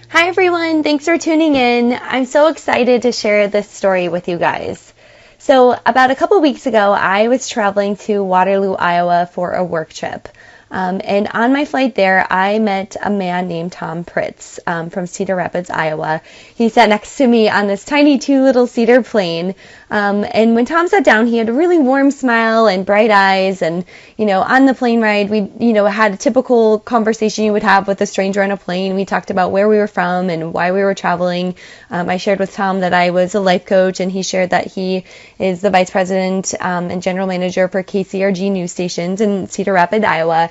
Hi everyone, thanks for tuning in. I'm so excited to share this story with you guys. So, about a couple weeks ago, I was traveling to Waterloo, Iowa for a work trip. And on my flight there, I met a man named Thom Pritz from Cedar Rapids, Iowa. He sat next to me on this tiny two-little seater plane. And when Tom sat down, he had a really warm smile and bright eyes. And, on the plane ride, we, had a typical conversation you would have with a stranger on a plane. We talked about where we were from and why we were traveling. I shared with Tom that I was a life coach, and he shared that he is the vice president and general manager for KCRG news stations in Cedar Rapids, Iowa.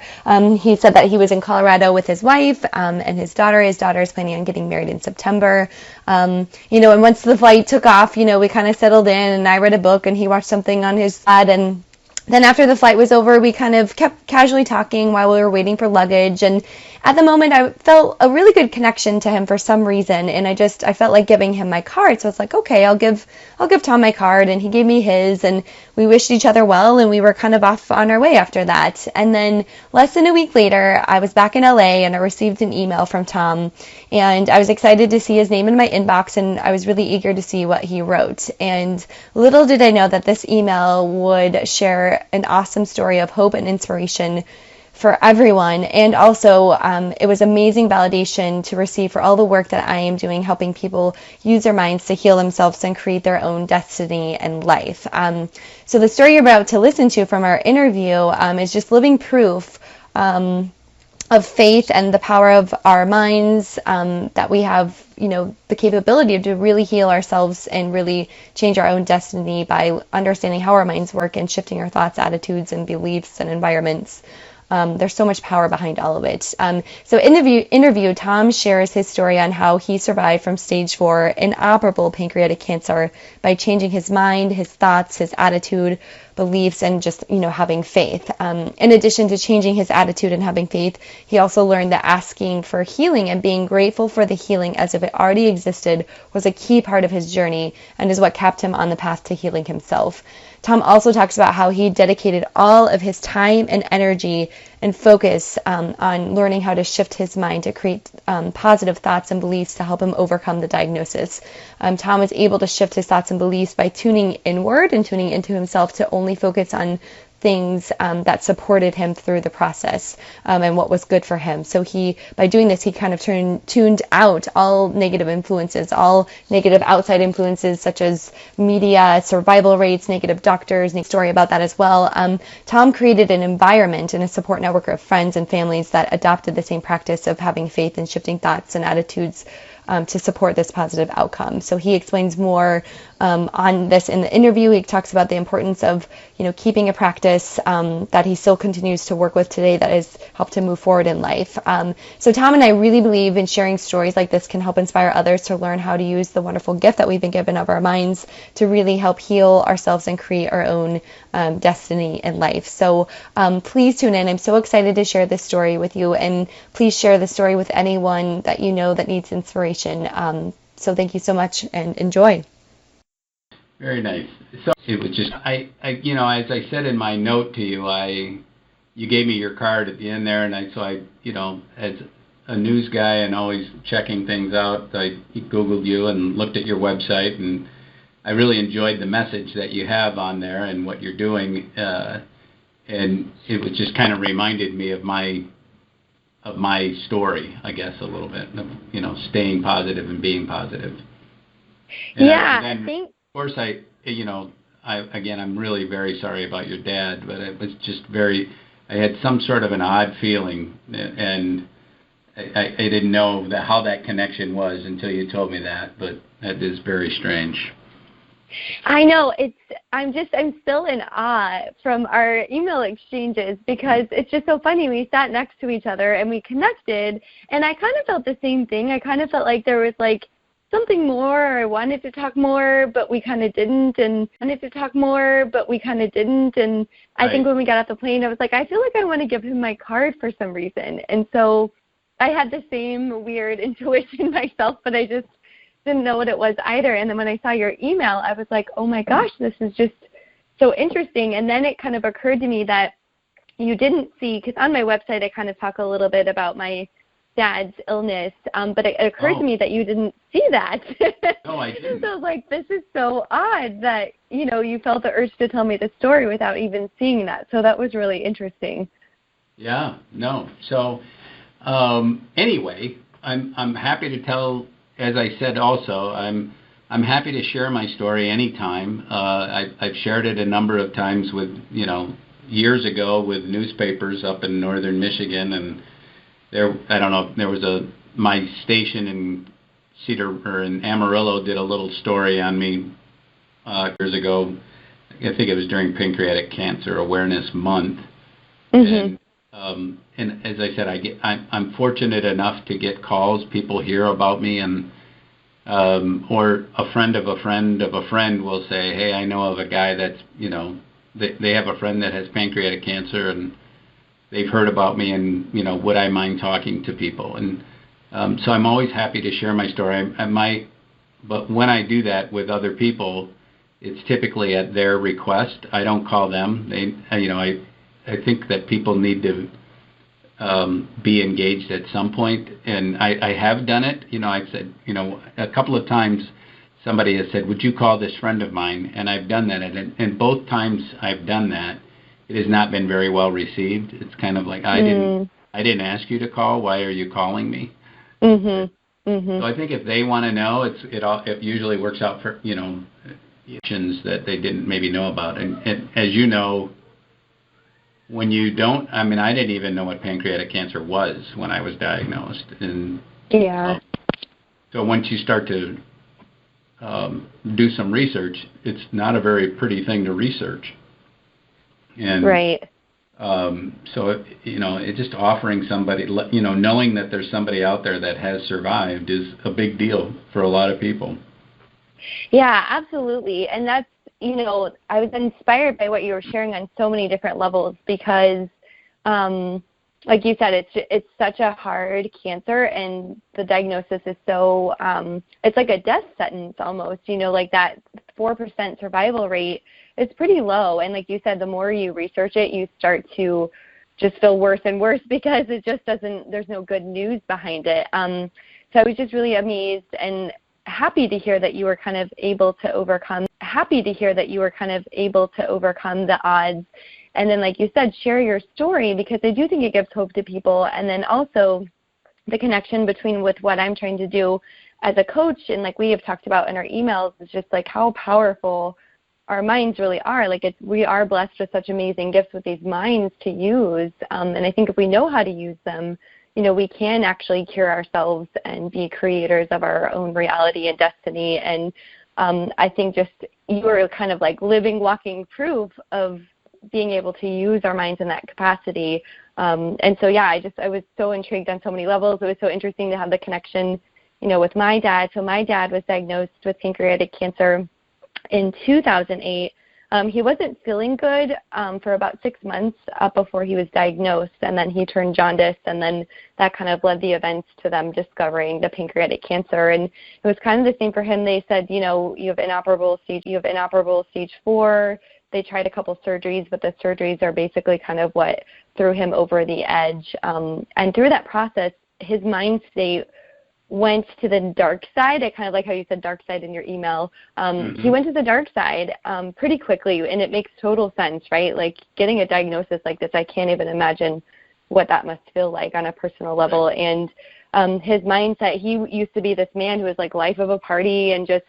He said that he was in Colorado with his wife and his daughter. His daughter is planning on getting married in September. And once the flight took off, we kind of settled in, and I read a book and he watched something on his pad. And then after the flight was over, we kind of kept casually talking while we were waiting for luggage. And at the moment, I felt a really good connection to him for some reason, and I felt like giving him my card. So it's like, okay, I'll give Tom my card, and he gave me his, and we wished each other well, and we were kind of off on our way after that. And then less than a week later, I was back in LA, and I received an email from Tom, and I was excited to see his name in my inbox, and I was really eager to see what he wrote. And little did I know that this email would share an awesome story of hope and inspiration for everyone. And also, it was amazing validation to receive for all the work that I am doing, helping people use their minds to heal themselves and create their own destiny and life. So the story you're about to listen to from our interview is just living proof of faith and the power of our minds, that we have, the capability to really heal ourselves and really change our own destiny by understanding how our minds work and shifting our thoughts, attitudes, and beliefs and environments. There's so much power behind all of it. So in the interview, Tom shares his story on how he survived from stage 4 inoperable pancreatic cancer by changing his mind, his thoughts, his attitude, beliefs, and just, having faith. In addition to changing his attitude and having faith, he also learned that asking for healing and being grateful for the healing as if it already existed was a key part of his journey and is what kept him on the path to healing himself. Tom also talks about how he dedicated all of his time and energy and focus on learning how to shift his mind to create positive thoughts and beliefs to help him overcome the diagnosis. Tom was able to shift his thoughts and beliefs by tuning inward and tuning into himself to only focus on things that supported him through the process and what was good for him. So by doing this, he kind of tuned out all negative influences, all negative outside influences such as media, survival rates, negative doctors, story about that as well. Tom created an environment and a support network of friends and families that adopted the same practice of having faith and shifting thoughts and attitudes to support this positive outcome. So he explains more on this in the interview. He talks about the importance of, keeping a practice that he still continues to work with today that has helped him move forward in life. So Tom and I really believe in sharing stories like this can help inspire others to learn how to use the wonderful gift that we've been given of our minds to really help heal ourselves and create our own destiny in life. So please tune in. I'm so excited to share this story with you, and please share the story with anyone that you know that needs inspiration. So thank you so much and enjoy. Very nice. So it was just, as I said in my note to you, you gave me your card at the end there, and I as a news guy and always checking things out, I Googled you and looked at your website, and I really enjoyed the message that you have on there and what you're doing, and it was just kind of reminded me of my story, I guess, a little bit, of, staying positive and being positive. And Thanks. Of course, I'm really very sorry about your dad, but it was just I had some sort of an odd feeling, and I didn't know how that connection was until you told me that, but that is very strange. I know, I'm still in awe from our email exchanges because it's just so funny. We sat next to each other and we connected, and I kind of felt the same thing. I kind of felt like there was something more. I wanted to talk more, but we kind of didn't, and I think when we got off the plane, I was like, I feel like I want to give him my card for some reason. And so I had the same weird intuition myself, but I just didn't know what it was either. And then when I saw your email, I was like, oh my gosh, this is just so interesting. And then it kind of occurred to me that you didn't see, because on my website I kind of talk a little bit about my dad's illness, but it occurred to me that you didn't see that. No, I didn't. So I was like, this is so odd that, you felt the urge to tell me the story without even seeing that. So that was really interesting. Yeah, no. So anyway, I'm happy to tell, as I said also, I'm happy to share my story anytime. I've shared it a number of times with, years ago with newspapers up in northern Michigan, and I don't know, there was my station in in Amarillo did a little story on me years ago. I think it was during Pancreatic Cancer Awareness Month. Mm-hmm. And as I said, I'm fortunate enough to get calls. People hear about me, and or a friend of a friend of a friend will say, hey, I know of a guy that's, they have a friend that has pancreatic cancer, and they've heard about me, and, would I mind talking to people? And so I'm always happy to share my story. But when I do that with other people, it's typically at their request. I don't call them. I think that people need to be engaged at some point, and I have done it. I've said, a couple of times somebody has said, would you call this friend of mine? And I've done that, and both times I've done that, it has not been very well received. It's kind of like, I didn't ask you to call. Why are you calling me? Mm-hmm. Mm-hmm. So I think if they want to know, it usually works out for, options that they didn't maybe know about. And as you know, when you don't, I didn't even know what pancreatic cancer was when I was diagnosed. And yeah. So once you start to do some research, it's not a very pretty thing to research. And right. So it just offering somebody, knowing that there's somebody out there that has survived is a big deal for a lot of people. Yeah, absolutely. And that's, I was inspired by what you were sharing on so many different levels because, like you said, it's such a hard cancer, and the diagnosis is so, it's like a death sentence almost, like that 4% survival rate is pretty low. And like you said, the more you research it, you start to just feel worse and worse because it just there's no good news behind it. So I was just really amazed and happy to hear that you were kind of able to overcome the odds. And then, like you said, share your story, because I do think it gives hope to people. And then also the connection between with what I'm trying to do as a coach, and like we have talked about in our emails, is just like how powerful our minds really are. Like we are blessed with such amazing gifts with these minds to use. And I think if we know how to use them, we can actually cure ourselves and be creators of our own reality and destiny. And I think just you are kind of like living, walking proof of being able to use our minds in that capacity. And so, yeah, I was so intrigued on so many levels. It was so interesting to have the connection, with my dad. So my dad was diagnosed with pancreatic cancer in 2008. He wasn't feeling good for about 6 months before he was diagnosed, and then he turned jaundice, and then that kind of led the events to them discovering the pancreatic cancer. And it was kind of the same for him. They said, you have inoperable stage 4. They tried a couple surgeries, but the surgeries are basically kind of what threw him over the edge. And through that process, his mind state went to the dark side. I kind of like how you said dark side in your email. He went to the dark side pretty quickly, and it makes total sense, right? Like getting a diagnosis like this, I can't even imagine what that must feel like on a personal level. And his mindset, he used to be this man who was like life of a party and just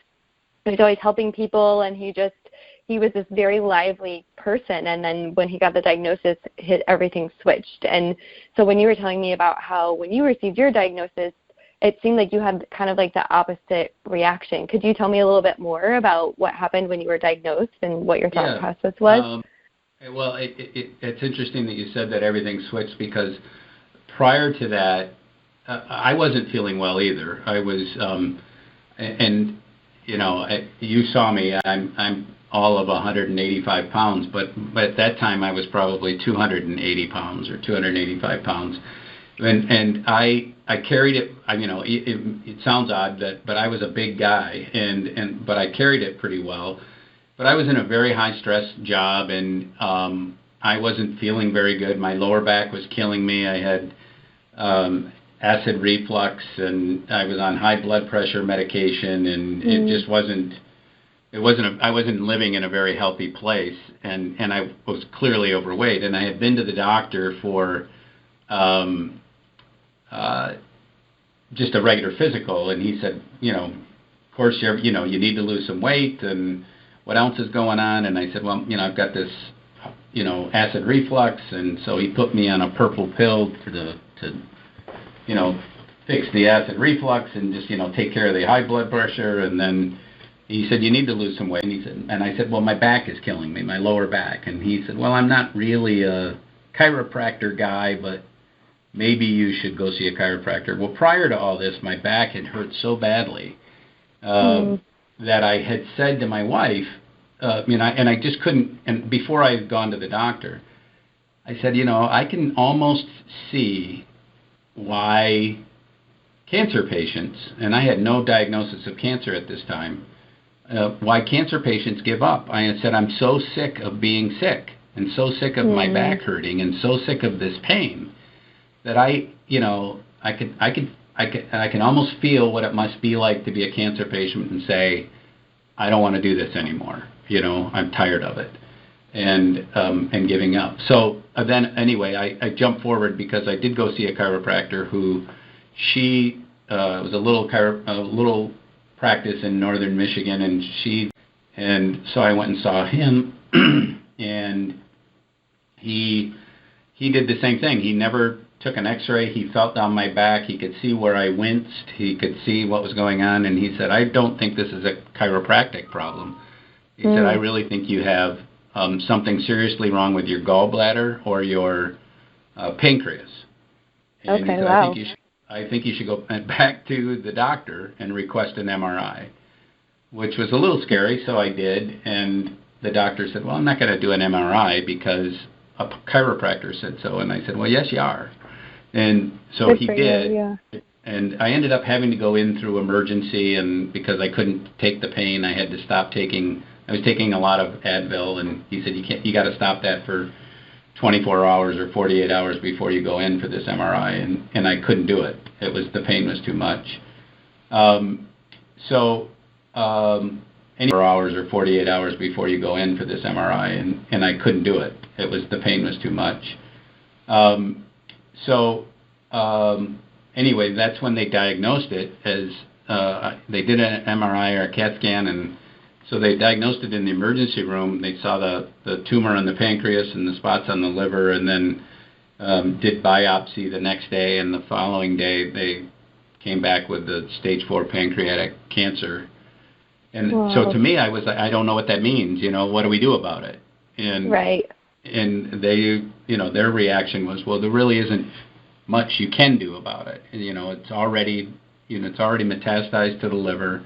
was always helping people, and he was this very lively person. And then when he got the diagnosis, everything switched. And so when you were telling me about how when you received your diagnosis, it seemed like you had kind of like the opposite reaction. Could you tell me a little bit more about what happened when you were diagnosed and what your thought process was? Well, it's interesting that you said that everything switched, because prior to that, I wasn't feeling well either. I was, and you saw me. I'm all of 185 pounds, but at that time I was probably 280 pounds or 285 pounds. And I carried it. It sounds odd but I was a big guy, but I carried it pretty well. But I was in a very high stress job, and I wasn't feeling very good. My lower back was killing me. I had, acid reflux, and I was on high blood pressure medication, and it just wasn't. I wasn't living in a very healthy place, and I was clearly overweight, and I had been to the doctor for just a regular physical, and he said, of course, you need to lose some weight, and what else is going on? And I said, well, I've got this, acid reflux, and so he put me on a purple pill to fix the acid reflux and just, take care of the high blood pressure, and then he said, you need to lose some weight. And I said, well, my back is killing me, my lower back. And he said, well, I'm not really a chiropractor guy, but maybe you should go see a chiropractor. Well, prior to all this, my back had hurt so badly that I had said to my wife, and I just couldn't, and before I had gone to the doctor, I said, I can almost see why cancer patients, and I had no diagnosis of cancer at this time, why cancer patients give up. I had said, I'm so sick of being sick and so sick of my back hurting and so sick of this pain that I can almost feel what it must be like to be a cancer patient and say, I don't want to do this anymore. I'm tired of it and giving up. So then anyway, I jumped forward because I did go see a chiropractor who she was a little practice in northern Michigan, and so I went and saw him, and he did the same thing. He never took an x-ray. He felt down my back. He could see where I winced. He could see what was going on, and he said, I don't think this is a chiropractic problem. He said, I really think you have something seriously wrong with your gallbladder or your pancreas. And okay, he said, wow. I think you should go back to the doctor and request an MRI, which was a little scary, so I did. And the doctor said, well, I'm not going to do an MRI because a chiropractor said so. And I said, well, yes, you are. And so he did. Yeah. And I ended up having to go in through emergency, and because I couldn't take the pain, I had to stop taking. I was taking a lot of Advil, and he said, you got to stop that for 24 hours or 48 hours before you go in for this MRI, and I couldn't do it. The pain was too much. 24 hours or 48 hours before you go in for this MRI, and I couldn't do it. The pain was too much. Anyway, that's when they diagnosed it as they did an MRI or a CAT scan, and so they diagnosed it in the emergency room. They saw the tumor on the pancreas and the spots on the liver, and then did biopsy the next day, and the following day they came back with the stage 4 pancreatic cancer. And so to me, I don't know what that means. What do we do about it? And right. And they, their reaction was, well, there really isn't much you can do about it. It's already metastasized to the liver.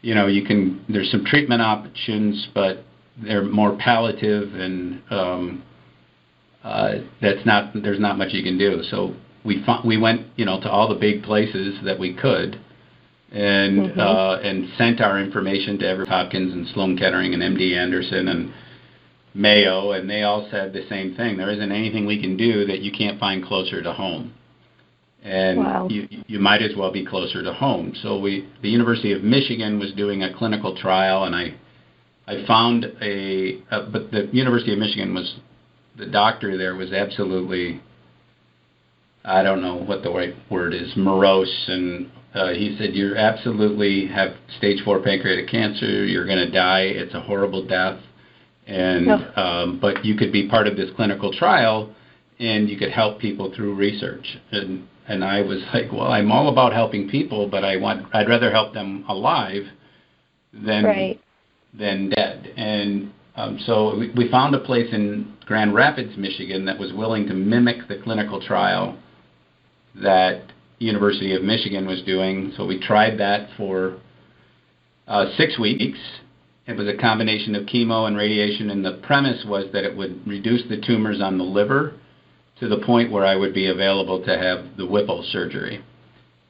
There's some treatment options, but they're more palliative, and there's not much you can do. So we went, to all the big places that we could, and sent our information to Everett Hopkins and Sloan Kettering and MD Anderson and Mayo, and they all said the same thing. There isn't anything we can do that you can't find closer to home. And you might as well be closer to home. So the University of Michigan was doing a clinical trial, and I found but the University of Michigan the doctor there was absolutely, I don't know what the right word is, morose, and he said, you absolutely have stage 4 pancreatic cancer, you're going to die, it's a horrible death, and but you could be part of this clinical trial, and you could help people through research. And I was like, well, I'm all about helping people, but I'd rather help them alive than dead. And so we found a place in Grand Rapids, Michigan, that was willing to mimic the clinical trial that University of Michigan was doing. So we tried that for 6 weeks. It was a combination of chemo and radiation, and the premise was that it would reduce the tumors on the liver to the point where I would be available to have the Whipple surgery.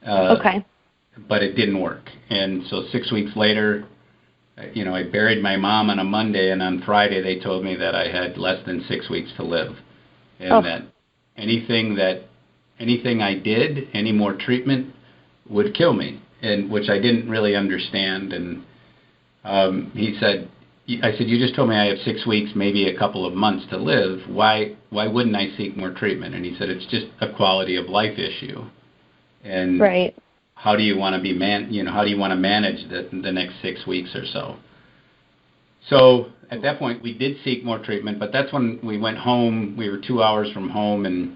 But it didn't work. And so 6 weeks later, I buried my mom on a Monday, and on Friday they told me that I had less than 6 weeks to live. And that anything that anything I did, any more treatment would kill me, and which I didn't really understand. And he said, I said, you just told me I have 6 weeks, maybe a couple of months to live. Why wouldn't I seek more treatment? And he said, it's just a quality of life issue. And right. How do you want to be how do you want to manage the next 6 weeks or so? So at that point, we did seek more treatment, but that's when we went home. We were 2 hours from home and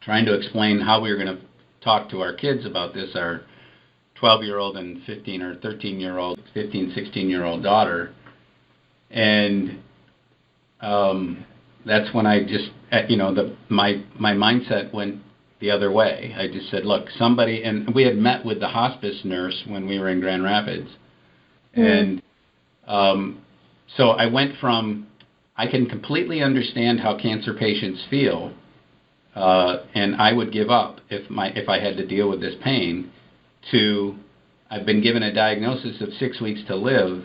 trying to explain how we were going to talk to our kids about this, our 12-year-old and 15 or 13-year-old, 15, 16-year-old daughter. And that's when I just, my mindset went the other way. I just said, look, somebody, and we had met with the hospice nurse when we were in Grand Rapids. And so I went from, I can completely understand how cancer patients feel, and I would give up if I had to deal with this pain, to I've been given a diagnosis of 6 weeks to live,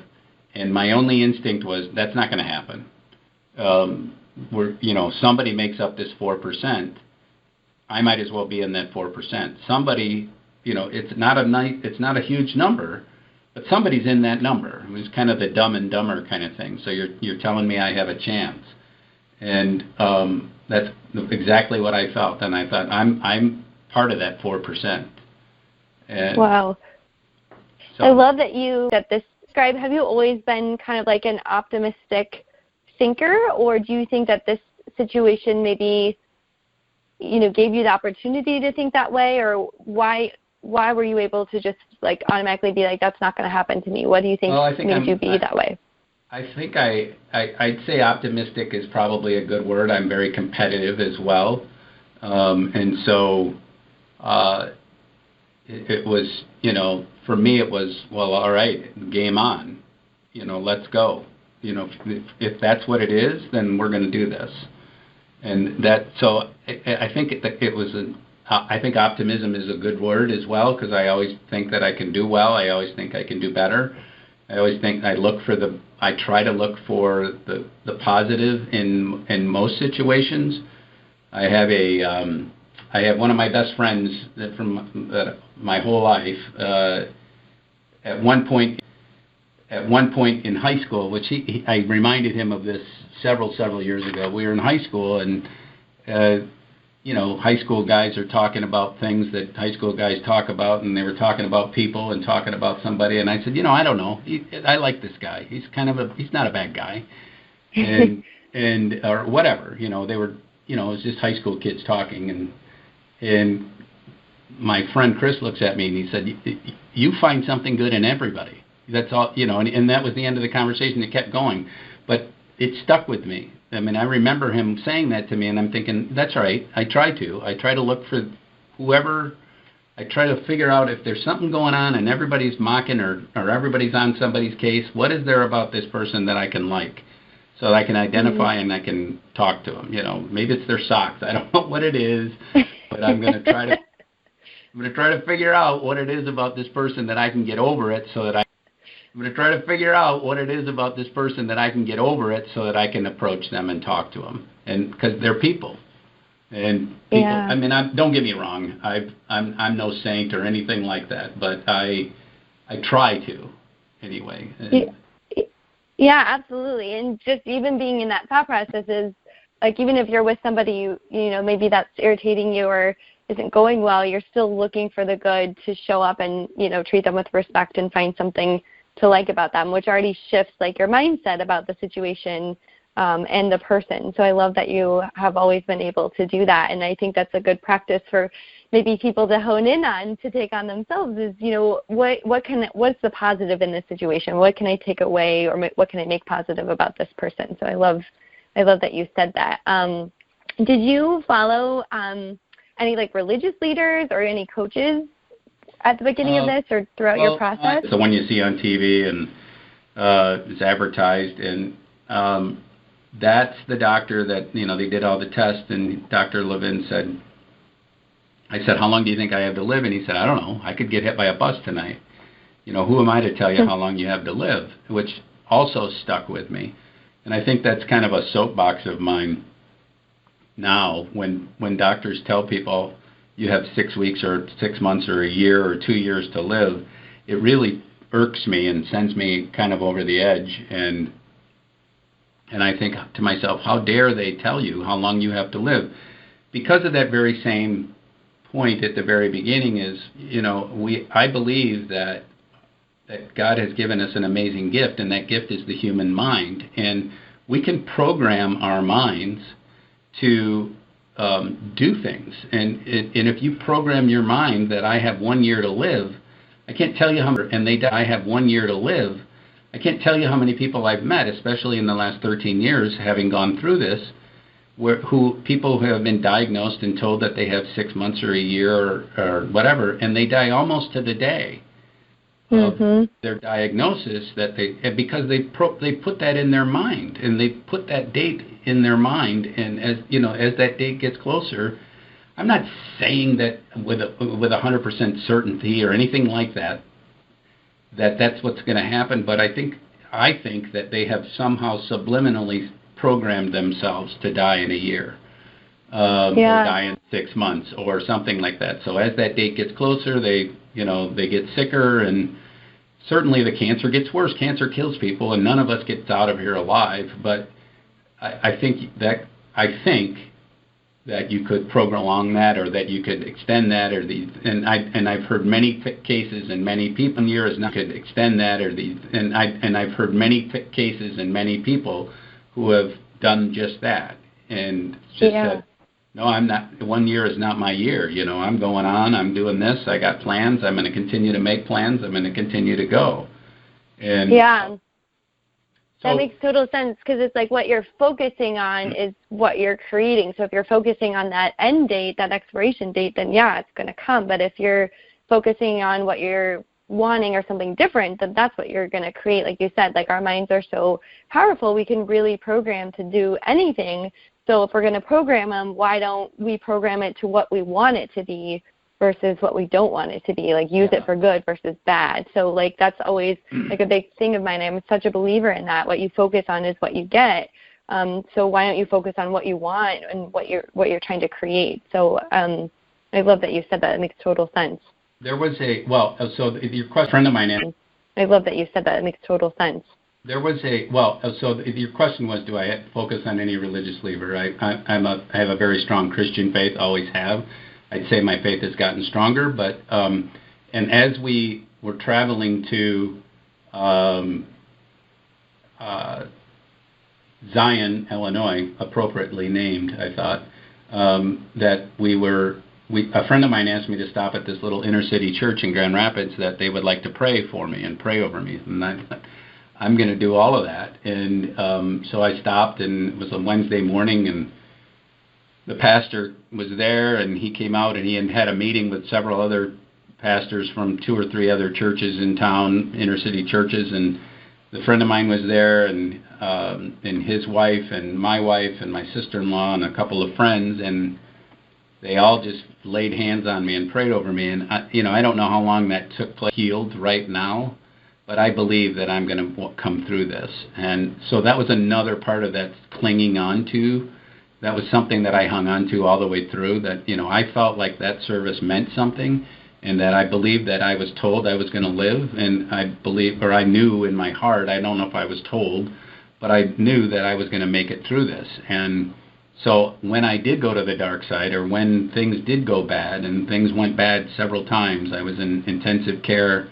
and my only instinct was that's not going to happen. Somebody makes up this 4%. I might as well be in that 4%. Somebody, it's not a huge number, but somebody's in that number. It was kind of the Dumb and Dumber kind of thing. So you're telling me I have a chance, and that's exactly what I felt. And I thought I'm part of that 4%. And wow. So, I love that you got this described. Have you always been kind of like an optimistic thinker, or do you think that this situation maybe, gave you the opportunity to think that way, or why were you able to just like automatically be like, that's not going to happen to me? What do you think made you be that way? I think I'd say optimistic is probably a good word. I'm very competitive as well. And so it was, for me it was, well, all right, game on, let's go. If that's what it is, then we're going to do this. And so I think I think optimism is a good word as well, because I always think that I can do well. I always think I can do better. I always think I try to look for the positive in most situations. I have one of my best friends from my whole life. At one point in high school, which I reminded him of this several years ago. We were in high school, and high school guys are talking about things that high school guys talk about, and they were talking about people and talking about somebody, and I said, I don't know. I like this guy. He's not a bad guy, and or whatever. They were, it was just high school kids talking, and my friend Chris looks at me and he said, you find something good in everybody. That's all, and that was the end of the conversation. It kept going, but it stuck with me. I mean, I remember him saying that to me, and I'm thinking, that's right. I try to look for whoever. I try to figure out if there's something going on and everybody's mocking or everybody's on somebody's case. What is there about this person that I can like, so that I can identify and I can talk to them? Maybe it's their socks. I don't know what it is, but I'm going to try to figure out what it is about this person that I can get over it, so that I'm going to try to figure out what it is about this person that I can get over it, so that I can approach them and talk to them, and because they're people. And people, yeah. I mean, don't get me wrong. I'm no saint or anything like that, but I try to, anyway. Yeah, absolutely. And just even being in that thought process is like, even if you're with somebody maybe that's irritating you or isn't going well, you're still looking for the good to show up and treat them with respect and find something to like about them, which already shifts like your mindset about the situation and the person. So I love that you have always been able to do that, and I think that's a good practice for maybe people to hone in on, to take on themselves. Is what's the positive in this situation? What can I take away, or what can I make positive about this person? So I love that you said that. Did you follow any like religious leaders or any coaches at the beginning of this or throughout your process? The one you see on TV and it's advertised, and that's the doctor that, they did all the tests, and Dr. Levin said, I said, how long do you think I have to live? And he said, I don't know. I could get hit by a bus tonight. Who am I to tell you how long you have to live? Which also stuck with me. And I think that's kind of a soapbox of mine. now when doctors tell people you have 6 weeks or 6 months or a year or 2 years to live, it really irks me and sends me kind of over the edge. And I think to myself, how dare they tell you how long you have to live? Because of that very same point at the very beginning is, I believe that God has given us an amazing gift, and that gift is the human mind. And we can program our minds to do things. And if you program your mind that I have 1 year to live, I can't tell you how many, and they die, I have 1 year to live, I can't tell you how many people I've met, especially in the last 13 years, having gone through this, people who have been diagnosed and told that they have 6 months or a year or whatever, and they die almost to the day of their diagnosis, because they put that in their mind, and they put that date in their mind, and as that date gets closer, I'm not saying that with 100% certainty or anything like that that's what's going to happen, but I think that they have somehow subliminally programmed themselves to die in a year, or die in 6 months, or something like that. So as that date gets closer, they get sicker, and certainly the cancer gets worse. Cancer kills people, and none of us gets out of here alive. But I think that you could prolong that, or that you could extend that, and I've heard many cases and many people could extend that, and I've heard many cases and many people who have done just that, and just said, no, I'm not. 1 year is not my year. I'm going on. I'm doing this. I got plans. I'm going to continue to make plans. I'm going to continue to go. And that makes total sense, because it's like what you're focusing on is what you're creating. So if you're focusing on that end date, that expiration date, then it's going to come. But if you're focusing on what you're wanting or something different, then that's what you're going to create. Like you said, like our minds are so powerful, we can really program to do anything. So if we're going to program them, why don't we program it to what we want it to be versus what we don't want it to be, like use it for good versus bad. So like that's always like a big thing of mine. I'm such a believer in that. What you focus on is what you get. So why don't you focus on what you want and what you're trying to create? So I love that you said that. It makes total sense. There was so your question, friend of mine. I love that you said that. It makes total sense. There was so your question was, do I focus on any religious leader? I have a very strong Christian faith, always have. I'd say my faith has gotten stronger, but and as we were traveling to Zion, Illinois, appropriately named, I thought, that a friend of mine asked me to stop at this little inner city church in Grand Rapids, that they would like to pray for me and pray over me, and I thought, I'm going to do all of that. And so I stopped, and it was a Wednesday morning, and the pastor was there, and he came out, and he had a meeting with several other pastors from 2 or 3 other churches in town, inner city churches, and the friend of mine was there, and his wife and my sister-in-law and a couple of friends, and they all just laid hands on me and prayed over me. And I don't know how long that took place, healed right now, but I believe that I'm going to come through this. And so that was another part of that clinging on to. That was something that I hung on to all the way through, that, I felt like that service meant something, and that I believed that I was told I was going to live, and I knew in my heart, I don't know if I was told, but I knew that I was going to make it through this. And so when I did go to the dark side, or when things did go bad, and things went bad several times, I was in intensive care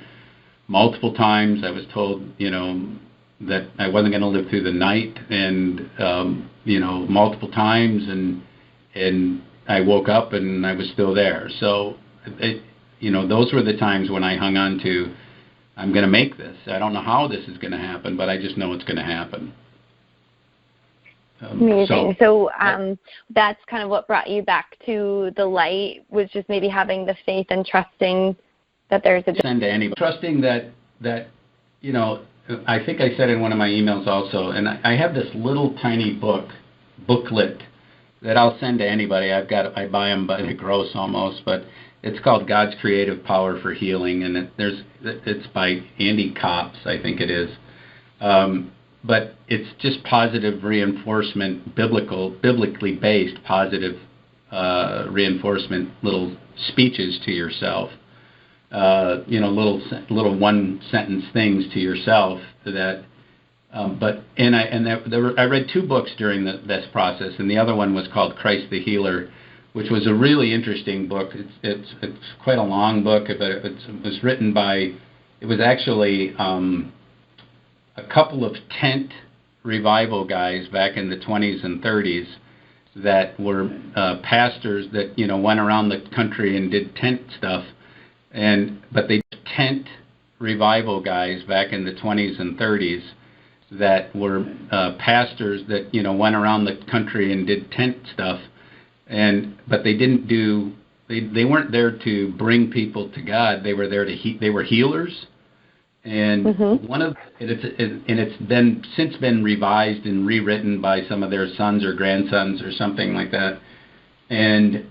multiple times. I was told, that I wasn't going to live through the night, and multiple times, and I woke up and I was still there. So those were the times when I hung on to, I'm going to make this. I don't know how this is going to happen, but I just know it's going to happen. Amazing. So that's kind of what brought you back to the light, was just maybe having the faith and trusting that there's a send to anybody, trusting that I think I said in one of my emails also, and I have this little tiny booklet that I'll send to anybody. I buy them by the gross almost, but it's called God's Creative Power for Healing, and it's by Andy Copps, I think it is. but it's just positive reinforcement, biblically based positive reinforcement, little speeches to yourself, little one sentence things to yourself that. I read 2 books during this process, and the other one was called Christ the Healer, which was a really interesting book. It's quite a long book, but it was written by. It was actually a couple of tent revival guys back in the 20s and 30s that were pastors that went around the country and did tent stuff, but they tent revival guys back in the 20s and 30s that were pastors that went around the country and did tent stuff, but they didn't do. They weren't there to bring people to God. They were there to they were healers. And it's been since been revised and rewritten by some of their sons or grandsons or something like that. And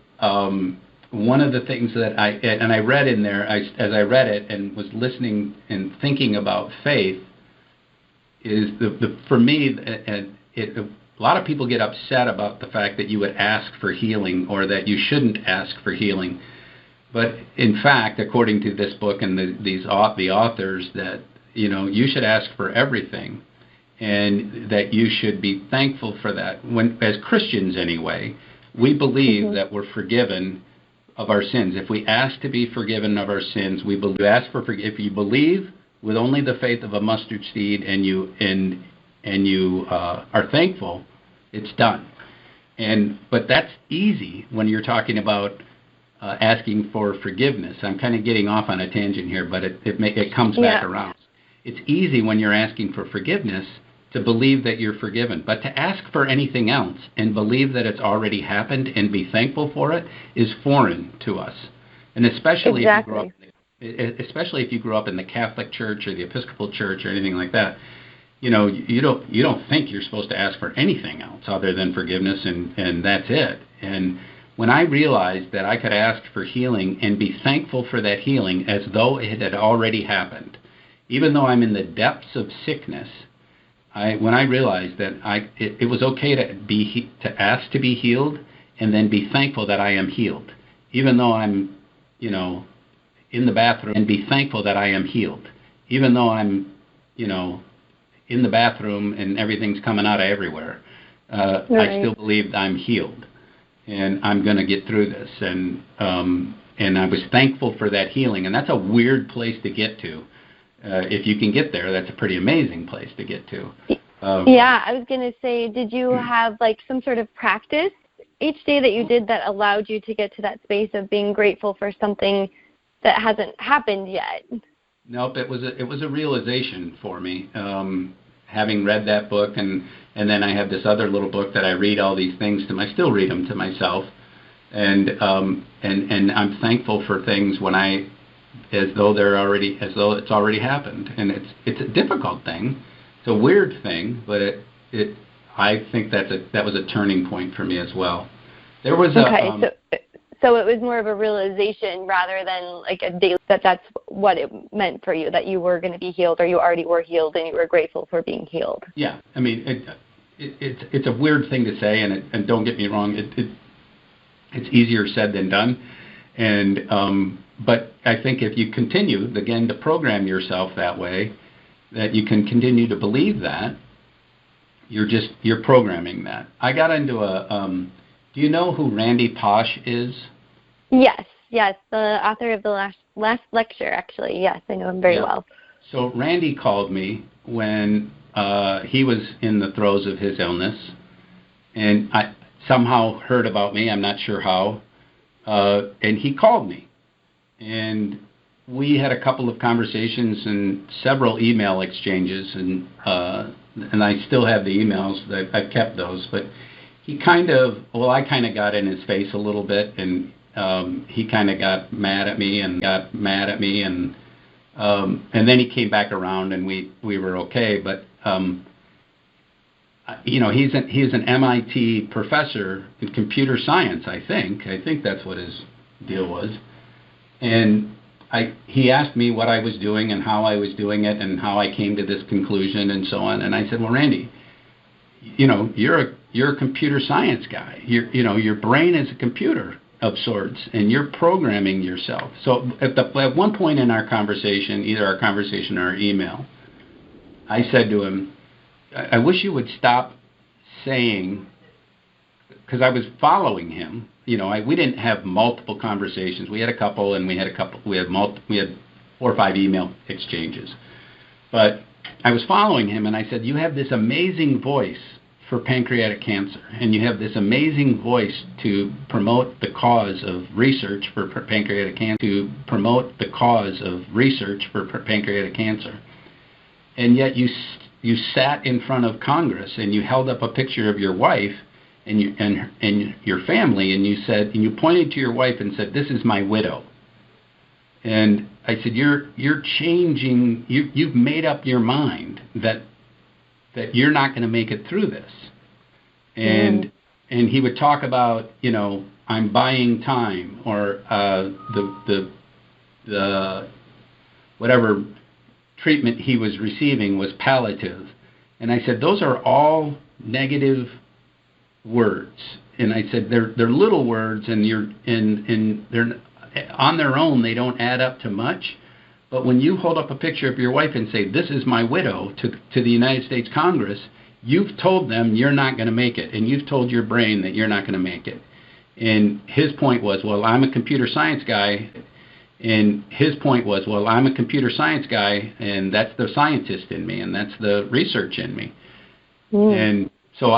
one of the things that I read in there, as I read it and was listening and thinking about faith, is for me, a lot of people get upset about the fact that you would ask for healing or that you shouldn't ask for healing. But in fact, according to this book and the authors, that you should ask for everything, and that you should be thankful for that. When, as Christians anyway, we believe that we're forgiven of our sins. If we ask to be forgiven of our sins, we ask for if you believe with only the faith of a mustard seed, and you are thankful, it's done. But that's easy when you're talking about asking for forgiveness. I'm kind of getting off on a tangent here, but it comes back around. It's easy when you're asking for forgiveness to believe that you're forgiven, but to ask for anything else and believe that it's already happened and be thankful for it is foreign to us. And especially if you grew up in the Catholic Church or the Episcopal Church or anything like that, you don't think you're supposed to ask for anything else other than forgiveness, and that's it. And when I realized that I could ask for healing and be thankful for that healing as though it had already happened, even though I'm in the depths of sickness, when I realized that it was okay to ask to be healed and then be thankful that I am healed, even though I'm, in the bathroom, and be thankful that I am healed, even though I'm, in the bathroom and everything's coming out of everywhere. I still believe I'm healed. And I'm going to get through this, and I was thankful for that healing, and that's a weird place to get to. If you can get there, that's a pretty amazing place to get to. I was going to say, did you have some sort of practice each day that you did that allowed you to get to that space of being grateful for something that hasn't happened yet? Nope, it was a realization for me. Having read that book, and then I have this other little book that I read all these things to. I still read them to myself, and I'm thankful for things as though it's already happened, and it's a difficult thing, it's a weird thing, but I think that was a turning point for me as well. There was So it was more of a realization rather than a daily, that's what it meant for you, that you were going to be healed, or you already were healed and you were grateful for being healed. Yeah, I mean, it's a weird thing to say, and don't get me wrong, it's easier said than done, but I think if you continue, again, to program yourself that way, that you can continue to believe that, you're programming that. I got into do you know who Randy Pausch is? Yes, the author of the last lecture, actually. Yes, I know him very well. So Randy called me when he was in the throes of his illness, and I somehow heard about me. I'm not sure how, and he called me, and we had a couple of conversations and several email exchanges, and I still have the emails. I've kept those, but I kind of got in his face a little bit, and he kind of got mad at me, and then he came back around, and we were okay. But he's an MIT professor in computer science. I think that's what his deal was, and he asked me what I was doing and how I was doing it and how I came to this conclusion and so on. And I said, well, Randy, you're a computer science guy. Your brain is a computer of sorts, and you're programming yourself. So at one point in our conversation, either our conversation or our email, I said to him, I wish you would stop saying, because I was following him. We didn't have multiple conversations. We had a couple, and we had 4 or 5 email exchanges. But I was following him, and I said, you have this amazing voice for pancreatic cancer, and you have this amazing voice to promote the cause of research for pancreatic cancer, and yet you sat in front of Congress and you held up a picture of your wife and your family, and you pointed to your wife and said, "This is my widow." And I said, you're changing. You've made up your mind that you're not going to make it through this. And he would talk about, I'm buying time, or the whatever treatment he was receiving was palliative. And I said, those are all negative words. And I said, they're little words, and they're on their own, they don't add up to much. But when you hold up a picture of your wife and say, "This is my widow," to the United States Congress, you've told them you're not going to make it, and you've told your brain that you're not going to make it. And his point was, well, I'm a computer science guy. And that's the scientist in me, and that's the research in me. And so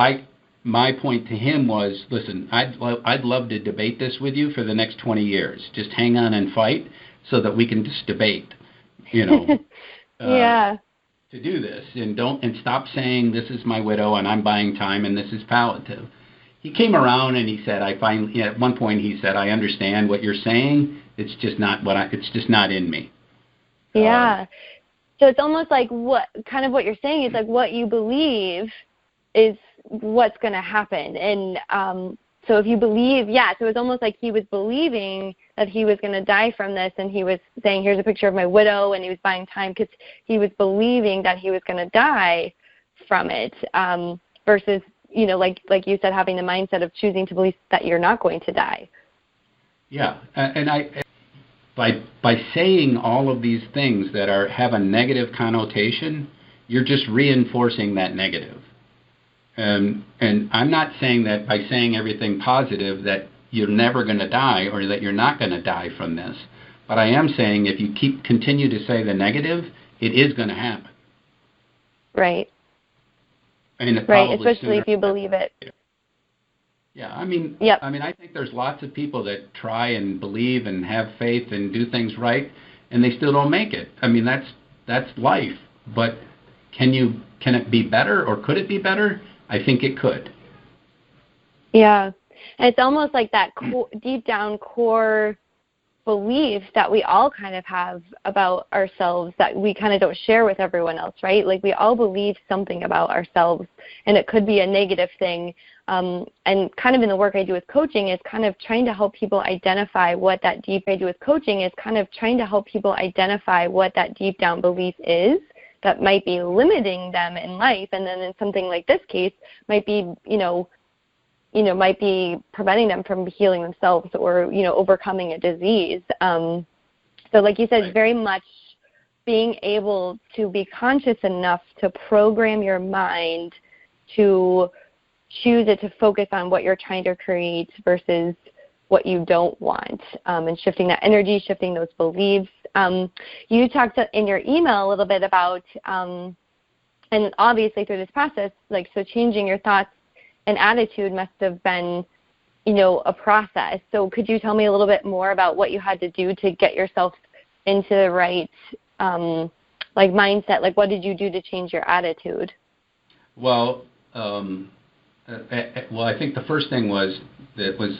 my point to him was, listen, I'd love to debate this with you for the next 20 years. Just hang on and fight so that we can just debate, Yeah. to do this, and stop saying this is my widow and I'm buying time and this is palliative. He came around and he said, at one point he said, I understand what you're saying. It's just not it's just not in me. Yeah. So it's almost like what you're saying is like what you believe is what's going to happen. And so if you believe, so it's almost like he was believing that he was going to die from this, and he was saying, here's a picture of my widow, and he was buying time because he was believing that he was going to die from it, versus, like you said, having the mindset of choosing to believe that you're not going to die. Yeah, and by saying all of these things that have a negative connotation, you're just reinforcing that negative. And I'm not saying that by saying everything positive that you're never going to die or that you're not going to die from this. But I am saying if you continue to say the negative, it is going to happen. Right. And especially if you believe it. Yeah, I mean, yep. I think there's lots of people that try and believe and have faith and do things right, and they still don't make it. I mean, that's life. But can it be better, or could it be better? I think it could. Yeah. And it's almost like that deep down core belief that we all kind of have about ourselves that we kind of don't share with everyone else, right? Like we all believe something about ourselves, and it could be a negative thing. And kind of in the work I do with coaching is kind of trying to help people identify what that deep down belief is that might be limiting them in life, and then in something like this case might be, might be preventing them from healing themselves or, overcoming a disease. So like you said, right. Very much being able to be conscious enough to program your mind to choose it to focus on what you're trying to create versus what you don't want, and shifting that energy, shifting those beliefs. You talked in your email a little bit about, and obviously through this process, so changing your thoughts and attitude must have been, a process. So could you tell me a little bit more about what you had to do to get yourself into the right, mindset? Like, what did you do to change your attitude? Well, I think the first thing was it was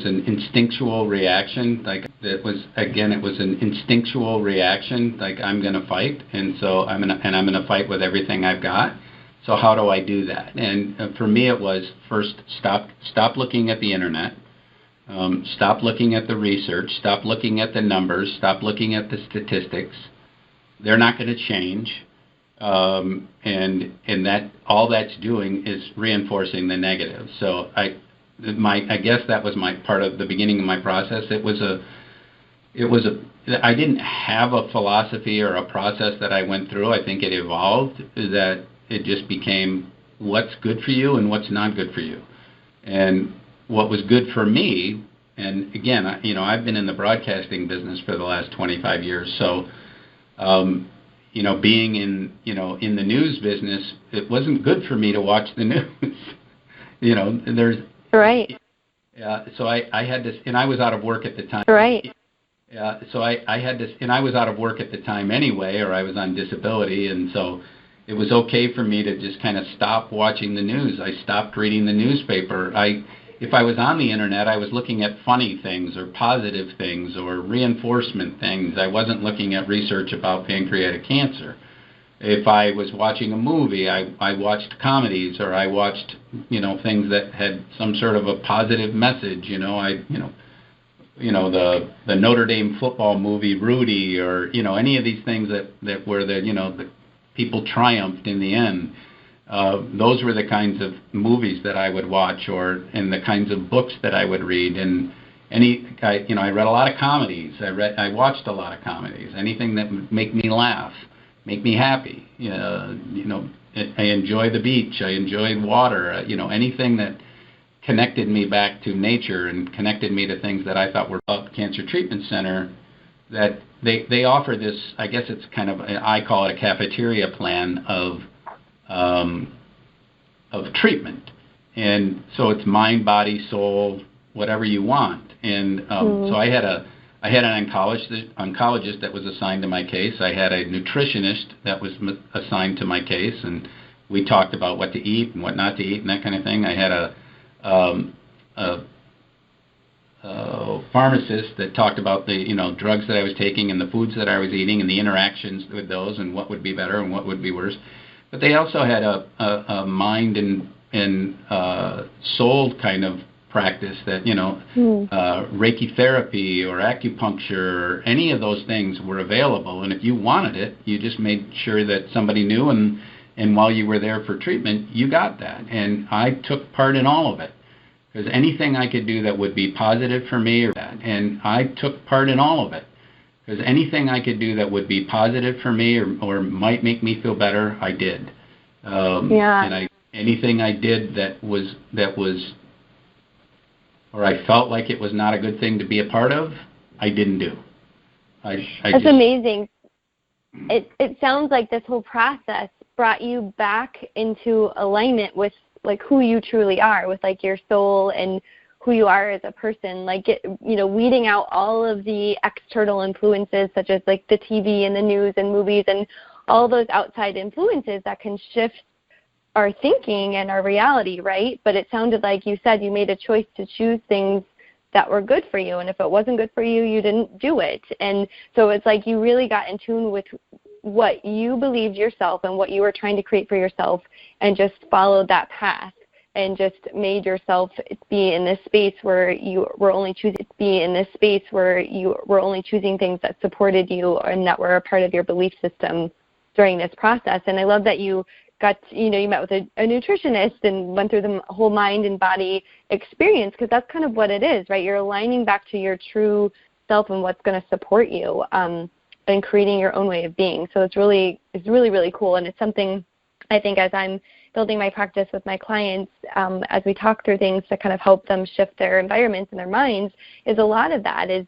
an instinctual reaction. Like I'm going to fight, and so I'm going to fight with everything I've got. So how do I do that? And for me, it was first stop looking at the internet. Stop looking at the research. Stop looking at the numbers. Stop looking at the statistics. They're not going to change. And that all that's doing is reinforcing the negative. So I guess that was my part of the beginning of my process. I didn't have a philosophy or a process that I went through. I think it evolved, that it just became what's good for you and what's not good for you. And what was good for me, and again, I've been in the broadcasting business for the last 25 years, so being in the news business, it wasn't good for me to watch the news. There's right. So I had this, and I was out of work at the time. Right. So I had this, and I was out of work at the time anyway, or I was on disability, and so it was okay for me to just kind of stop watching the news. I stopped reading the newspaper. If I was on the internet, I was looking at funny things or positive things or reinforcement things. I wasn't looking at research about pancreatic cancer. If I was watching a movie, I watched comedies, or I watched things that had some sort of a positive message. The Notre Dame football movie Rudy, or any of these things that were the people triumphed in the end. Those were the kinds of movies that I would watch, and the kinds of books that I would read. And I read a lot of comedies. I watched a lot of comedies. Anything that would make me laugh, make me happy. I enjoy the beach. I enjoy water. Anything that connected me back to nature and connected me to things that I thought were up. Cancer Treatment Center, that they offer this, I guess it's kind of, I call it a cafeteria plan of treatment. And so it's mind, body, soul, whatever you want. And so I had an oncologist that was assigned to my case. I had a nutritionist that was assigned to my case, and we talked about what to eat and what not to eat and that kind of thing. I had a pharmacist that talked about the drugs that I was taking and the foods that I was eating and the interactions with those and what would be better and what would be worse. But they also had a mind and soul kind of practice that Reiki therapy or acupuncture or any of those things were available. And if you wanted it, you just made sure that somebody knew, and while you were there for treatment, you got that. And I took part in all of it. Because anything I could do that would be positive for me, and I took part in all of it. Because anything I could do that would be positive for me or might make me feel better, I did. And anything I did that was, or I felt like it was not a good thing to be a part of, I didn't do. That's amazing. It sounds like this whole process brought you back into alignment with like who you truly are, with like your soul and who you are as a person, like weeding out all of the external influences such as like the TV and the news and movies and all those outside influences that can shift our thinking and our reality, right? But it sounded like you said you made a choice to choose things that were good for you, and if it wasn't good for you, you didn't do it. And so it's like you really got in tune with what you believed yourself and what you were trying to create for yourself, and just followed that path and just made yourself be in this space where you were only choosing things that supported you and that were a part of your belief system during this process. And I love that you got, you met with a nutritionist and went through the whole mind and body experience, because that's kind of what it is, right? You're aligning back to your true self and what's going to support you. And creating your own way of being. So it's really, really cool. And it's something I think as I'm building my practice with my clients, as we talk through things to kind of help them shift their environments and their minds, is a lot of that is,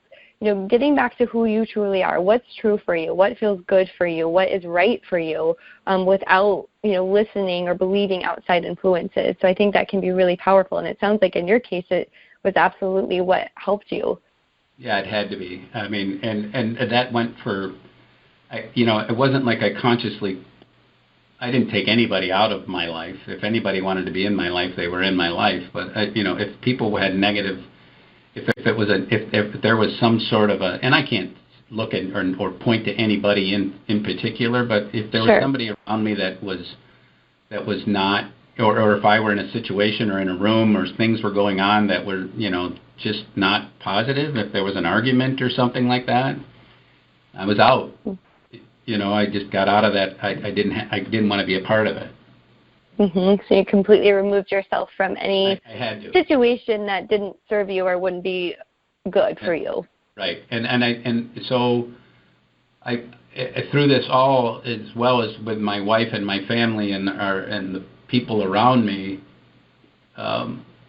getting back to who you truly are, what's true for you, what feels good for you, what is right for you, without, listening or believing outside influences. So I think that can be really powerful. And it sounds like in your case, it was absolutely what helped you. Yeah, it had to be. I mean, and that went for, it wasn't like I didn't take anybody out of my life. If anybody wanted to be in my life, they were in my life. But, if people had negative, if there was some sort of and I can't look at or point to anybody in particular, but if there was somebody around me that was not or if I were in a situation or in a room or things were going on that were, just not positive, if there was an argument or something like that, I was out. I just got out of that. I didn't want to be a part of it. So you completely removed yourself from any I had to. situation that didn't serve you or wouldn't be good for you. Right. So I through this all, as well as with my wife and my family and the people around me,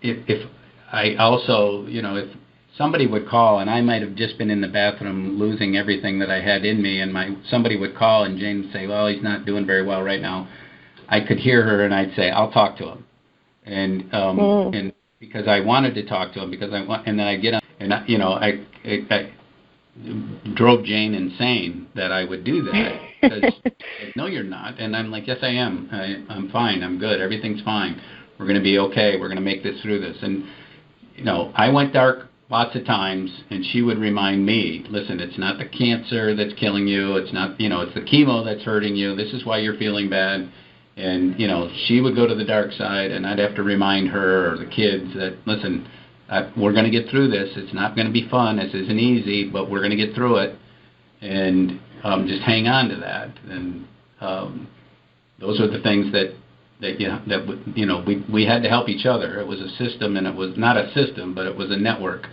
if I also, if somebody would call, and I might have just been in the bathroom losing everything that I had in me, and somebody would call, and Jane would say, well, he's not doing very well right now. I could hear her, and I'd say, I'll talk to him. And because I wanted to talk to him, and then I get on, and I drove Jane insane that I would do that. Because, like, no, you're not. And I'm like, yes, I am. I'm fine. I'm good. Everything's fine. We're going to be okay. We're going to make this through this. And, I went dark lots of times, and she would remind me, listen, it's not the cancer that's killing you. It's not, it's the chemo that's hurting you. This is why you're feeling bad. And, she would go to the dark side, and I'd have to remind her or the kids that, listen, we're going to get through this. It's not going to be fun. This isn't easy, but we're going to get through it. And just hang on to that. And those are the things that we had to help each other. It was a system, and it was not a system, but it was a network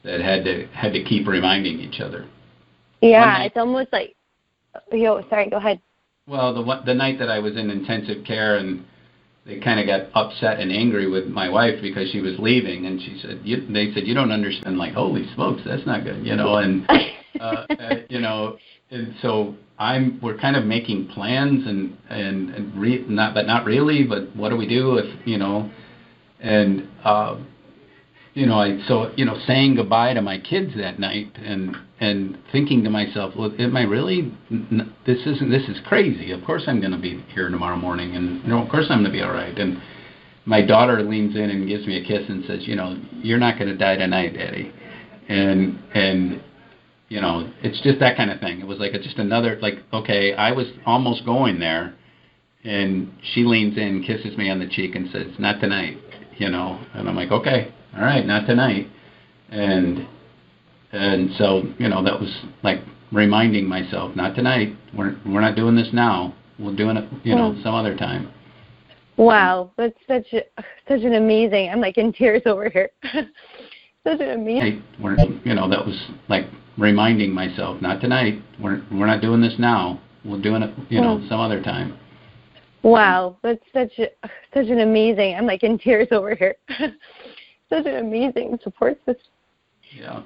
that had to keep reminding each other. Yeah, it's almost like, sorry, go ahead. Well, the night that I was in intensive care, and they kind of got upset and angry with my wife because she was leaving, and she said, they said, you don't understand. Like, holy smokes, that's not good, and and so we're kind of making plans not really, but what do we do if, and saying goodbye to my kids that night and thinking to myself, well, am I really, this is crazy. Of course I'm going to be here tomorrow morning, and of course I'm going to be all right. And my daughter leans in and gives me a kiss and says, you're not going to die tonight, Daddy. And it's just that kind of thing. It was like just another, like, okay, I was almost going there, and she leans in, kisses me on the cheek and says, not tonight, and I'm like, okay, all right, not tonight. And so, that was like reminding myself, not tonight. We're not doing this now. We'll do it, some other time. Wow, that's such an amazing. I'm like in tears over here. Such an amazing. That was like reminding myself, not tonight. We're not doing this now. We'll do it, some other time. Wow, that's such an amazing. I'm like in tears over here. Such an amazing support system. Yeah.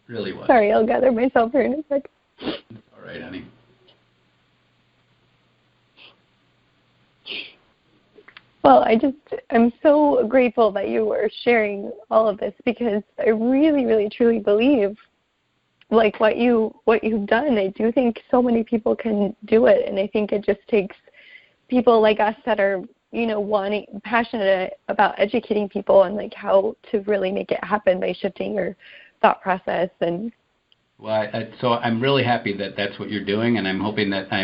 Really was. Sorry, I'll gather myself here in a second. It's all right, honey. Well, I'm so grateful that you were sharing all of this, because I really, really, truly believe, like, what you've done. I do think so many people can do it, and I think it just takes people like us that are, passionate about educating people and like how to really make it happen by shifting your thought process. And so I'm really happy that that's what you're doing, and I'm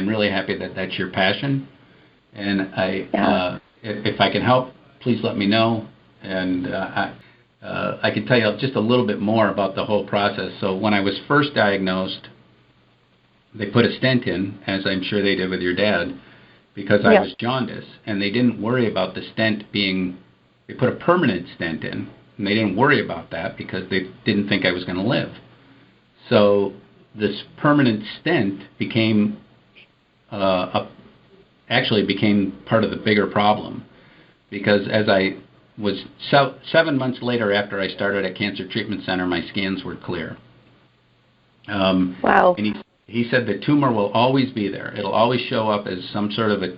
really happy that that's your passion. And if I can help, please let me know. And I can tell you just a little bit more about the whole process. So when I was first diagnosed, they put a stent in, as I'm sure they did with your dad, because I was jaundice, and they didn't worry about the stent they put a permanent stent in, and they didn't worry about that because they didn't think I was going to live. So this permanent stent became part of the bigger problem, because as I was 7 months later after I started at Cancer Treatment Center, my scans were clear. Wow. And he said the tumor will always be there. It'll always show up as some sort of a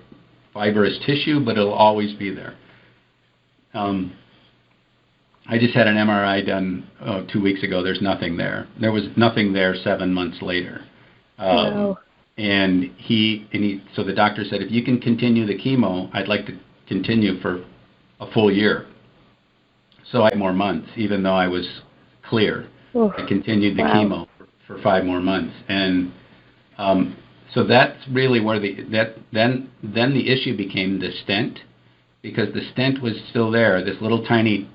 fibrous tissue, but it'll always be there. I just had an MRI done 2 weeks ago. There's nothing there. There was nothing there 7 months later. Wow. And so the doctor said, if you can continue the chemo, I'd like to continue for a full year. So I had more months, even though I was clear. I continued the chemo for 5 more months. And so that's really where then the issue became the stent, because the stent was still there. This little tiny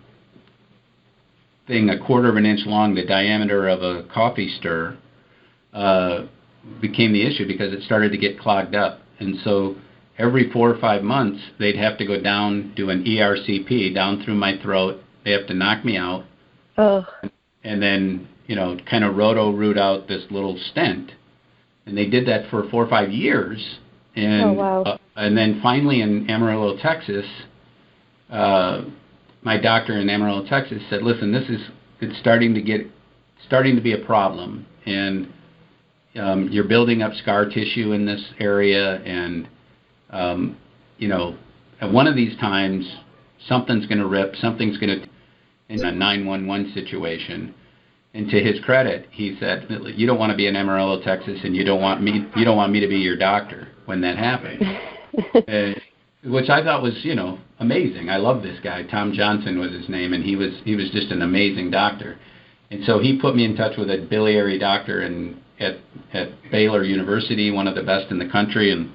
thing, a quarter of an inch long, the diameter of a coffee stir, became the issue because it started to get clogged up. And so every 4 or 5 months, they'd have to go down, do an ERCP down through my throat. They have to knock me out. Oh. And then, kind of root out this little stent. And they did that for 4 or 5 years. And, oh, wow. And then finally in Amarillo, Texas, my doctor in Amarillo, Texas said, listen, it's starting to be a problem. And you're building up scar tissue in this area. And, at one of these times, something's going to rip, something's going to, in a 911 situation. And to his credit, he said, you don't want to be in Amarillo, Texas, and you don't want me to be your doctor when that happened. Which I thought was, amazing. I love this guy. Tom Johnson was his name, and he was just an amazing doctor. And so he put me in touch with a biliary doctor at Baylor University, one of the best in the country, and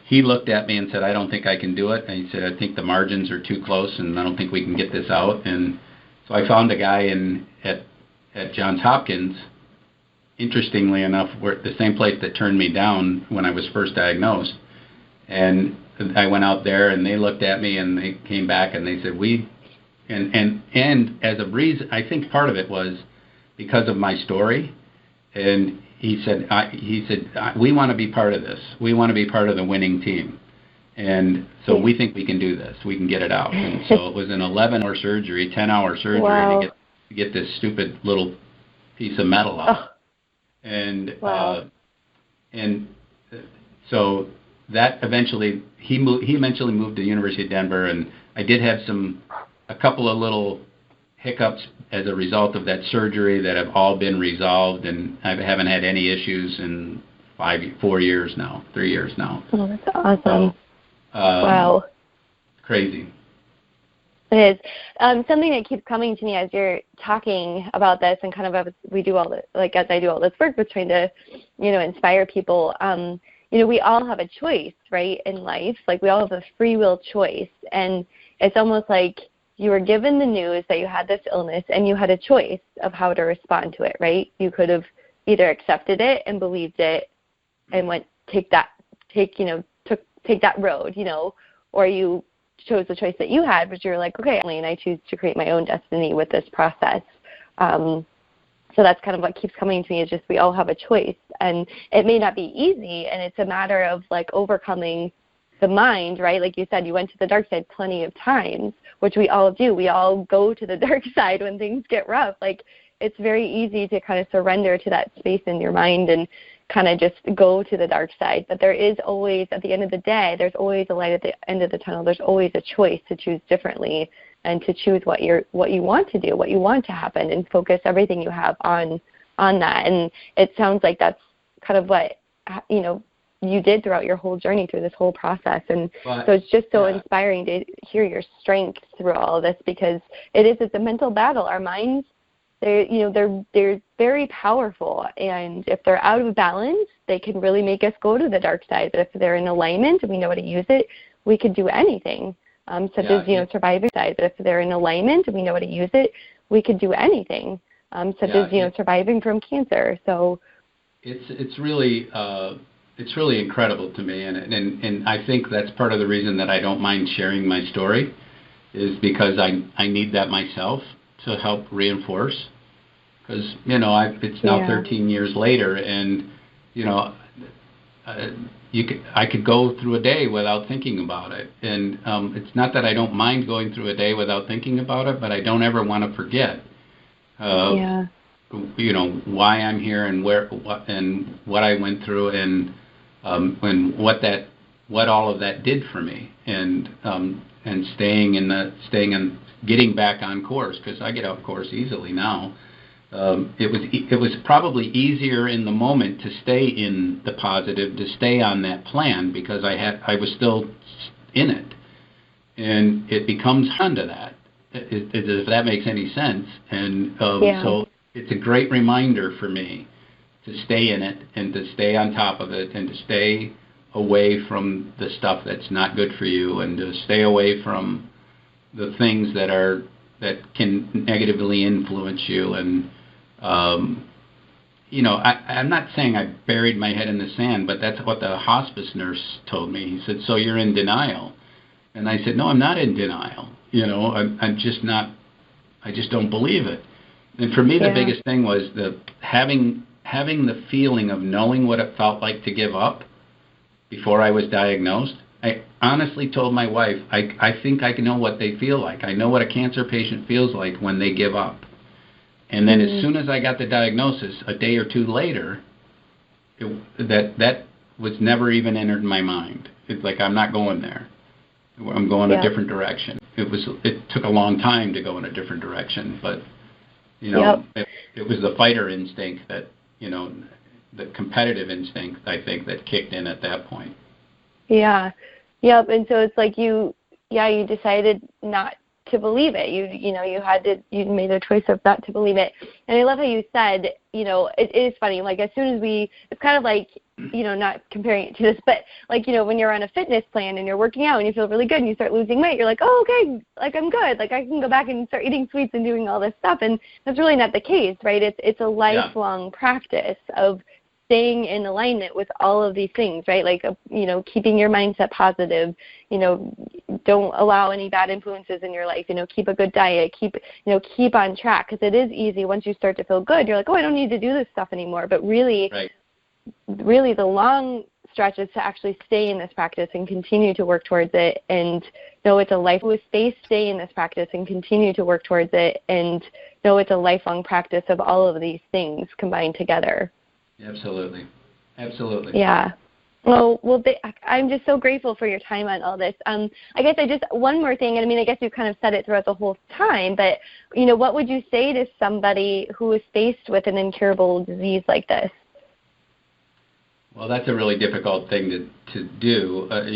he looked at me and said, I don't think I can do it. And he said, I think the margins are too close, and I don't think we can get this out. And so I found a guy at Johns Hopkins, interestingly enough, the same place that turned me down when I was first diagnosed. And I went out there, and they looked at me, and they came back, and they said, and as a reason, I think part of it was because of my story. And he said, we want to be part of this. We want to be part of the winning team. And so we think we can do this. We can get it out. And so it was an 11-hour surgery, 10-hour surgery wow. to get this stupid little piece of metal out. Oh. And wow. And so that eventually he eventually moved to the University of Denver, and I did have a couple of little hiccups as a result of that surgery that have all been resolved, and I haven't had any issues in 3 years now. Oh, that's awesome. So, wow. Crazy. It is. Something that keeps coming to me as you're talking about this, and kind of as I do all this work with trying to, inspire people, we all have a choice, right, in life. Like, we all have a free will choice, and it's almost like you were given the news that you had this illness, and you had a choice of how to respond to it, right? You could have either accepted it and believed it and take that road, or you chose the choice that you had, but you're like, okay, and I choose to create my own destiny with this process. So that's kind of what keeps coming to me, is just we all have a choice, and it may not be easy, and it's a matter of like overcoming the mind, right? Like you said, you went to the dark side plenty of times, which we all do. We all go to the dark side when things get rough. Like, it's very easy to kind of surrender to that space in your mind and kind of just go to the dark side. But there is always, at the end of the day, there's always a light at the end of the tunnel. There's always a choice to choose differently and to choose what you want to do, what you want to happen, and focus everything you have on that. And it sounds like that's kind of what, you did throughout your whole journey through this whole process. And so it's just so inspiring to hear your strength through all of this, because it's a mental battle. Our minds, they're very powerful, and if they're out of balance, they can really make us go to the dark side. But if they're in alignment and we know how to use it, we could do anything, such as surviving side. But if they're in alignment and we know how to use it, we could do anything, such as surviving from cancer. So it's really incredible to me, and I think that's part of the reason that I don't mind sharing my story, is because I need that myself to help reinforce. Because it's now 13 years later, and I could go through a day without thinking about it, and it's not that I don't mind going through a day without thinking about it, but I don't ever want to forget. Why I'm here and what I went through, and what all of that did for me, and getting back on course, because I get off course easily now. It was probably easier in the moment to stay in the positive, to stay on that plan, because I was still in it, and it becomes onto that, if that makes any sense. And so it's a great reminder for me to stay in it and to stay on top of it and to stay away from the stuff that's not good for you and to stay away from the things that can negatively influence you. And I'm not saying I buried my head in the sand, but that's what the hospice nurse told me. He said, "So you're in denial?" And I said, "No, I'm not in denial. I'm just not. I just don't believe it." And for me, the biggest thing was having the feeling of knowing what it felt like to give up before I was diagnosed. I honestly told my wife, I think I know what they feel like. I know what a cancer patient feels like when they give up. And then as soon as I got the diagnosis, a day or two later, that was never even entered my mind. It's like, I'm not going there. I'm going a different direction. It took a long time to go in a different direction, but it was the fighter instinct that, the competitive instinct, I think, that kicked in at that point. Yeah. Yep. And so it's like you decided not to believe it. You made a choice of not to believe it. And I love how you said, it is funny. Like as soon as it's kind of like, not comparing it to this, but like, when you're on a fitness plan and you're working out and you feel really good and you start losing weight, you're like, oh, okay, like I'm good. Like I can go back and start eating sweets and doing all this stuff. And that's really not the case, right? It's a lifelong practice of staying in alignment with all of these things, right? Like, keeping your mindset positive, don't allow any bad influences in your life, keep a good diet, keep on track. Because it is easy once you start to feel good, you're like, oh, I don't need to do this stuff anymore. But really, really the long stretch is to actually stay in this practice and continue to work towards it. And know it's a life with space, stay in this practice and continue to work towards it. And know it's a lifelong practice of all of these things combined together. Absolutely. Yeah. Well, I'm just so grateful for your time on all this. I guess one more thing, and I guess you kind of said it throughout the whole time, but, what would you say to somebody who is faced with an incurable disease like this? Well, that's a really difficult thing to do. I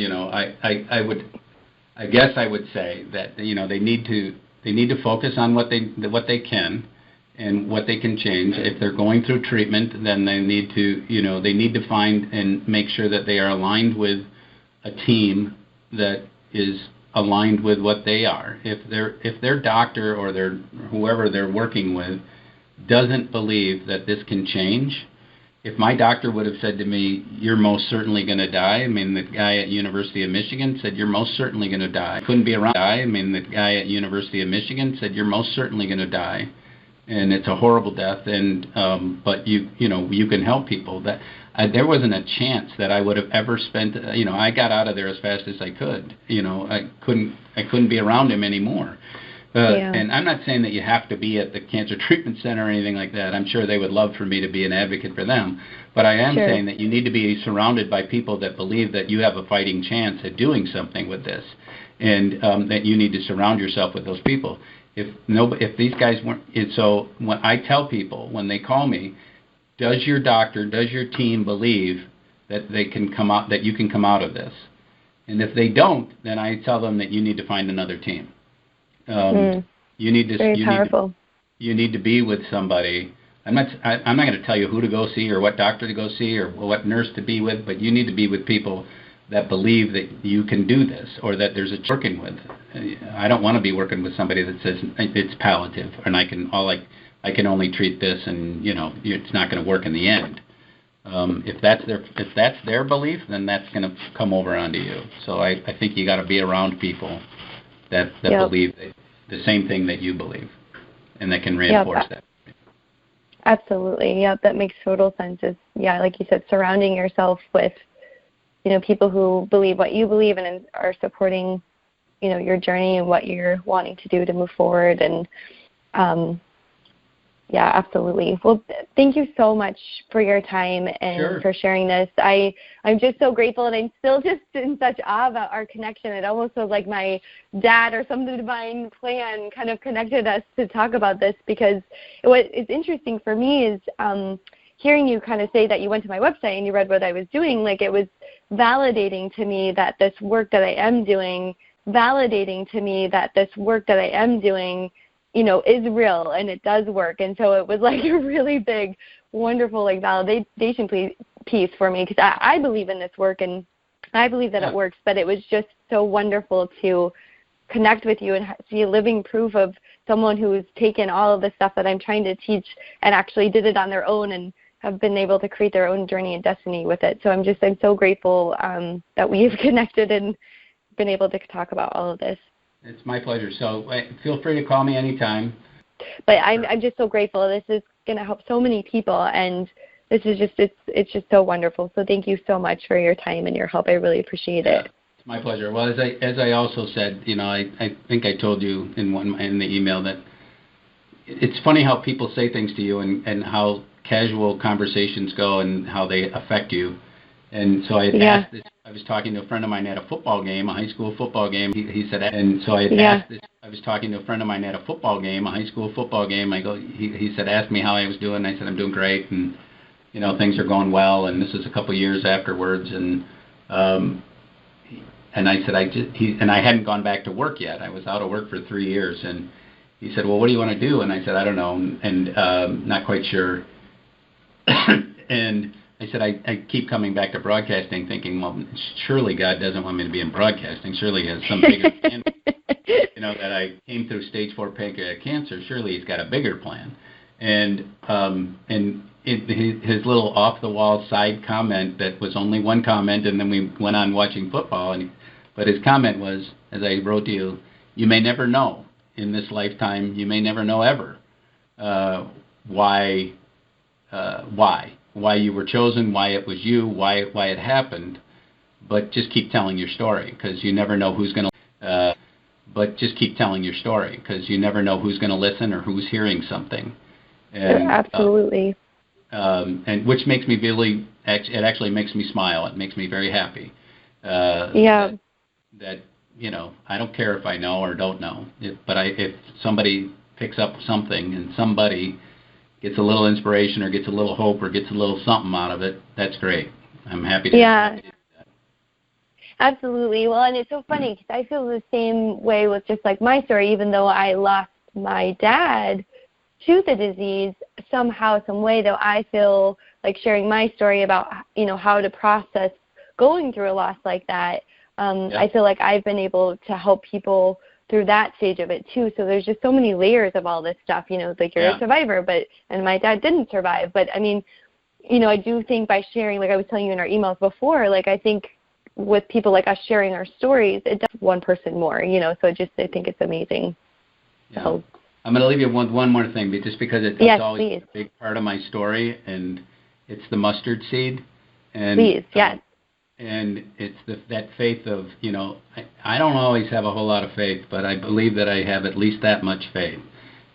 would say that, they need to focus on what they can and what they can change. If they're going through treatment, then they need to find and make sure that they are aligned with a team that is aligned with what they are. If their doctor or whoever they're working with doesn't believe that this can change, if my doctor would have said to me, "You're most certainly going to die," the guy at University of Michigan said, "You're most certainly going to die." Couldn't be around. The guy at University of Michigan said, "You're most certainly going to die. And it's a horrible death, but you can help people." That there wasn't a chance that I would have ever spent. I got out of there as fast as I could. I couldn't be around him anymore. And I'm not saying that you have to be at the cancer treatment center or anything like that. I'm sure they would love for me to be an advocate for them. But I am saying that you need to be surrounded by people that believe that you have a fighting chance at doing something with this, and that you need to surround yourself with those people. If these guys weren't, so when I tell people when they call me, does your team believe that they can come out, that you can come out of this? And if they don't, then I tell them that you need to find another team. You need to. Very powerful. You need to be with somebody. I'm not going to tell you who to go see or what doctor to go see or what nurse to be with, but you need to be with people that believe that you can do this or that there's a working with. I don't want to be working with somebody that says it's palliative and I can only treat this and it's not going to work in the end. If that's their belief, then that's going to come over onto you. So I think you got to be around people that believe the same thing that you believe and that can reinforce that. Absolutely. Yeah, that makes total sense. Like you said, surrounding yourself with people who believe what you believe and are supporting, your journey and what you're wanting to do to move forward. And, absolutely. Well, thank you so much for your time and for sharing this. I'm just so grateful, and I'm still just in such awe about our connection. It almost was like my dad or some divine plan kind of connected us to talk about this, because what is interesting for me is hearing you kind of say that you went to my website and you read what I was doing. Like, it was validating to me that this work that I am doing, is real and it does work. And so it was like a really big wonderful like validation piece for me, because I believe in this work and I believe that it works, but it was just so wonderful to connect with you and see living proof of someone who's taken all of the stuff that I'm trying to teach and actually did it on their own and have been able to create their own journey and destiny with it. So I'm so grateful that we've connected and been able to talk about all of this. It's my pleasure. So feel free to call me anytime. But I'm just so grateful. This is going to help so many people, and this is it's just so wonderful. So thank you so much for your time and your help. I really appreciate it. It's my pleasure. Well, as I also said, I think I told you in the email that it's funny how people say things to you and how casual conversations go and how they affect you. And so I had asked this. I was talking to a friend of mine at a football game, a high school football game. He said, and so I had asked this. I was talking to a friend of mine at a football game, a high school football game. He said, asked me how I was doing. I said, I'm doing great, and things are going well. And this is a couple of years afterwards, and I said, I hadn't gone back to work yet. I was out of work for 3 years, and he said, well, what do you want to do? And I said, I don't know, and not quite sure. And I said, I keep coming back to broadcasting thinking, well, surely God doesn't want me to be in broadcasting. Surely He has some bigger plan. That I came through stage 4 pancreatic cancer. Surely He's got a bigger plan. And his little off-the-wall side comment that was only one comment, and then we went on watching football. But his comment was, as I wrote to you, you may never know in this lifetime, you may never know ever why you were chosen, why it was you, why it happened, but just keep telling your story, because you never know who's going to. But just keep telling your story, because you never know who's going to listen or who's hearing something. And, absolutely. And which makes me it actually makes me smile. It makes me very happy. That I don't care if I know or don't know, but if somebody picks up something and somebody gets a little inspiration or gets a little hope or gets a little something out of it, that's great. I'm happy to do that. Absolutely. Well, and it's so funny because I feel the same way with just like my story. Even though I lost my dad to the disease, somehow, some way, though, I feel like sharing my story about, how to process going through a loss like that. I feel like I've been able to help people through that stage of it too. So there's just so many layers of all this stuff, like you're a survivor, and my dad didn't survive. But I mean, I do think by sharing, like I was telling you in our emails before, like I think with people like us sharing our stories, it does one person more, so I think it's amazing. Yeah. So I'm going to leave you with one more thing, just because it's always a big part of my story, and it's the mustard seed. And, please, yes. And it's that faith of, I don't always have a whole lot of faith, but I believe that I have at least that much faith.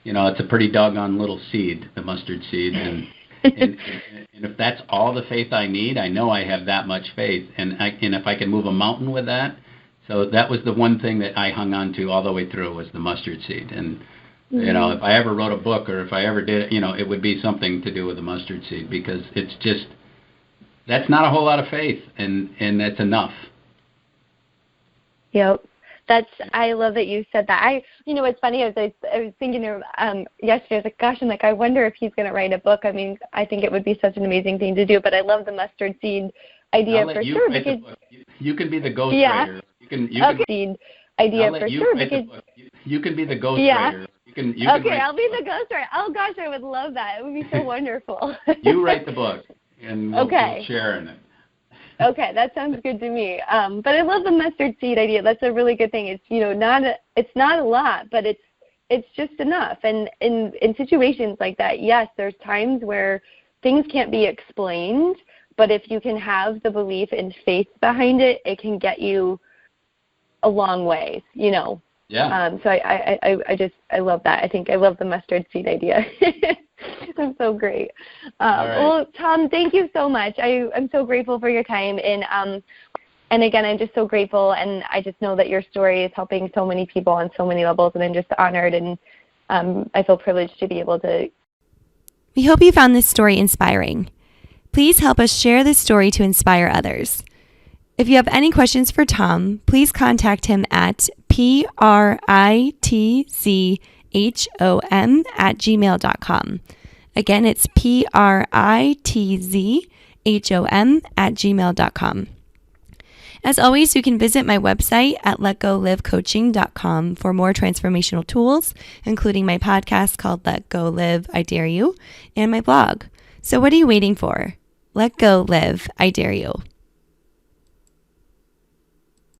It's a pretty doggone little seed, the mustard seed. And if that's all the faith I need, I know I have that much faith. And if I can move a mountain with that, so that was the one thing that I hung on to all the way through was the mustard seed. And, if I ever wrote a book or if I ever did, it would be something to do with the mustard seed, because it's just, that's not a whole lot of faith, and that's enough. Yep. I love that you said that. It's funny, I was thinking yesterday, I was like, gosh, I wonder if he's going to write a book. I mean, I think it would be such an amazing thing to do, but I love the mustard seed idea for sure. Because you can be the ghostwriter. You can seed idea for sure. Because you can be the ghostwriter. I'll be the ghostwriter. Oh gosh, I would love that. It would be so wonderful. You write the book, and we'll share in it. Okay, that sounds good to me. But I love the mustard seed idea. That's a really good thing. It's it's not a lot, but it's just enough. And in situations like that, yes, there's times where things can't be explained, but if you can have the belief and faith behind it, it can get you a long way. Yeah. So I love that. I think I love the mustard seed idea. I'm so great. Right. Well, Thom, thank you so much. I'm so grateful for your time. And again, I'm just so grateful. And I just know that your story is helping so many people on so many levels. And I'm just honored. And I feel privileged to be able to. We hope you found this story inspiring. Please help us share this story to inspire others. If you have any questions for Thom, please contact him at pritzhom@gmail.com. Again, it's pritzhom@gmail.com. As always, you can visit my website at letgolivecoaching.com for more transformational tools, including my podcast called Let Go Live, I Dare You, and my blog. So what are you waiting for? Let go live, I dare you.